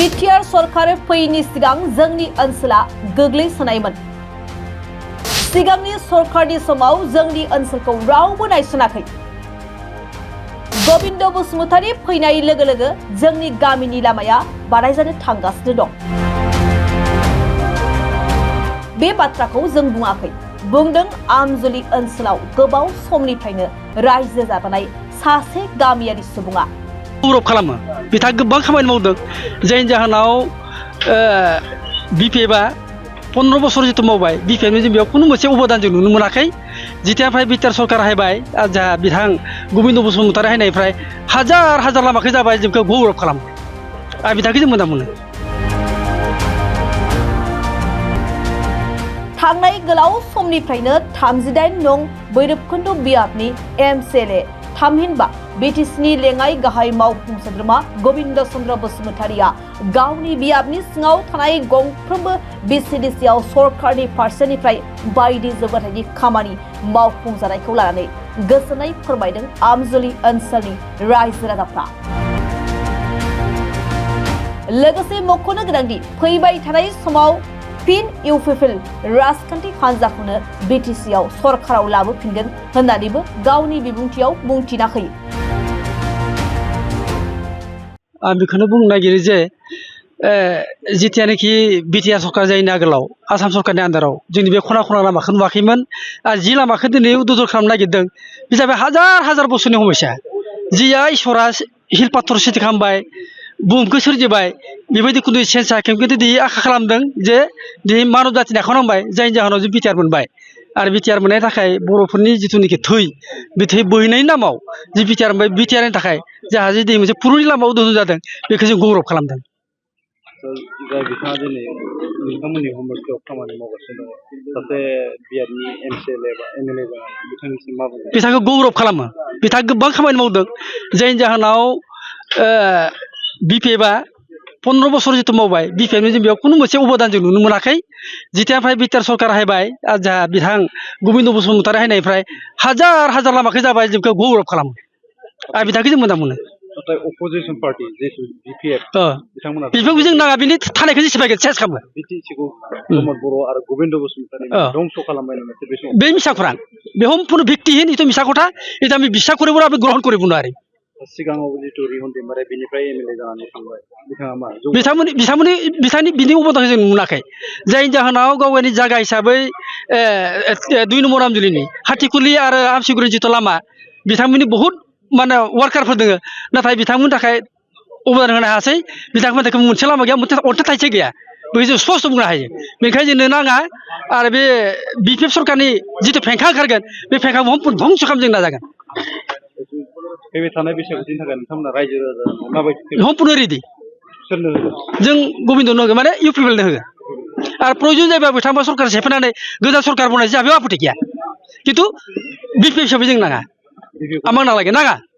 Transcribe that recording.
BTR सरकार फैयैनि सिगां जोंनि ओनसोला गोग्लैसोनायमोन। सिगांनि सरकारनि समाव जोंनि ओनसोलखौ रावबो नायसनाखै। गोविंद बसुमतारी फैनाय लोगो लोगो जोंनि गामिनि लामाया बानायजानो थांगासिनो दं। बे बाथ्राखौ जों बुङाखै, बुंदों आमजुलि ओनसोलाव गोबाव समनिफ्रायनो रायजो जाबोनाय सासे गामियारि सुबुङा। गौरब खालामो, बिथाङा गोबां खामानि मावदों, जायनि जाहोनाव बिपिएफआ 15 बोसोर जितु मावबाय, बिपिएफनि जों बेयाव खुनु मोनसे अबदान जों नुनो मोनाखै। जितियानिफ्राय बिटिआर सरकार हायबाय, जोंहा बिथां गोविंद बसुमतारी हायनायनिफ्राय हाजार हाजार लामाखौ जाबाय, जोंखौ गौरब खालामो। आरो बिथांखौ जों मोजां मोनो। थांनाय गोलाव समनिफ्रायनो 38 नं भैरबकुंड बियाबनि एमसिएलए थामहिनबा बिटिसिनि लेङाइ गाहाय मावफुं सोद्रोमा गोविंद चन्द्र बसुमतारीया गावनि बियाबनि सिङाव थानाय गंफ्रोमबो बिसिडिसिआव सरकारनि फारसेनिफ्राय बायदि जौगाथायनि खामानि मावफुंजानायखौ लानानै गोजोननाय फोरमायदों आमजुलि ओनसोलनि रायजो राजाफ्रा। लोगोसे मख'नो गोनांदि फैबाय थानाय समाव फिन इउपिपिएल राजखान्थि हान्जाखौनो बिटिसिआव सरकाराव लाबोफिनगोन होननानैबो गावनि बिबुंथियाव बुंथिना होयो। आं बेखौनो बुंनो नागिरो जे जितियानोखि बिटिआर सरकार जायैनि आगोलाव आसाम सरकारनि आन्दाराव जोंनि बे खना खना लामाखौ नुवाखैमोन। आरो जि लामाखौ दिनै उद्दुदर खालामनो नागिरदों, बे जाबाय हाजार हाजार बोसोरनि समस्या। जिया इसोरा हिल पाथर सृष्टि खालामबाय, बुहुमखौ सोरजिबाय, बेबायदि खुनु सेन्सआ खिन्थु दिनै आखा खालामदों जे दिनै मानब जाथिनि आखायाव नांबाय, जायनि जाहोनाव जों बिटिआर मोनबाय। आरो बिटिआर मोननायनि थाखाय बर'फोरनि जिथुनिखि थै, बे थै बोहैनायनि नामाव जि बिटिआर मोनबाय, बिटिआरनि थाखाय जोंहा जे दिनै मोनसे पुरुनि लामा उद्दुदन जादों, बेखौ जों गौरब खालामदों। बिथाङा दिनै नोंथांमोननि हमस्टेआव खामानि मावगासिनो दङ, सासे बियाबनि एमसिएलए बा एमएलए जानानै बिथांनिसिम मा बुङो? बिथांखौ गौरब खालामो, बिथाङा गोबां खामानि मावदों, जायनि जाहोनाव बिपिएफआ 15 बोसोर जितु मावबाय, बिपिएफनि जों बेयाव खुनु मोनसे अबदान जों नुनो मोनाखै। जितियानिफ्राय बिटिआर सरकार हायबाय, जोंहा बिथां गोविंद बसुमतारी हायनायनिफ्राय हाजार हाजार लामाखौ जाबाय, जोंखौ गौरब खालामो। आरो बिथांखौ जों मोजां मोनो। नाथाय अपोजिसन पार्टी जितु बिपिएफ बिथांमोना बेफोरखौ जों नाङा, बिनि थानायखौ जेसेबां सेन्स खालामो। बिटिसिखौ प्रमद बर' आरो गोविंद बसुमतारी ধ্বংস খালামबाय नामा बे समाव? बे मिছা खुरां, बे সম্পূর্ণ ভিত্তিহীন, এটা মিছা কথা। এটা আমি বিশ্বাস কৰিব আমি গ্রহণ কৰিব নোৱাৰি। सिगाङाव जितु रिहन दैमारिया बिनिफ्राय एमएलए जानानै थांबाय, बिथाङा मा बिथांनि अबदानखौ जों नुनाखै, जायनि जाहोनाव गावनि जायगा हिसाबै 2 नम्बर आमजुलिनि हाथिकुलि आरो आमसिगुरिनि जिथु लामा, बिथांमोननि बहुत माने वार्कारफोर दङ, नाथाय बिथांमोननि थाखाय अबदान होनो हायासै। बिथांमोननि थाखाय मोनसे लामा गैया, मोनसे अन्थाइ थाइसे गैया, बेखौ जों स्पष्ट बुंनो हायो। बेनिखायनो जोंनो नाङा। आरो बे बिपिएफ सरकारनि जिथु फेंखा ओंखारगोन, बे फेंखाखौ सम्पुर्ण ध्वंस खालामनो जों नाजागोन। फैबाय थानाय बैसागुनि थाखाय नोंथांमोना रायजो राजा माबायदि सम्पुर्ण रेडि। सोरनो होगोन? जों गोविंदनो होगोन, माने इउपिपिएलनो होगोन। आरो प्रयजन जायोबा बिथांमोना सरकार सेफायनानै गोदान सरकार बनायसै, जोंहा बेयाव आपत्ति गैया, खिन्थु बिपिएफ हिसाबै जों नाङा, आमां नालागे नाङा।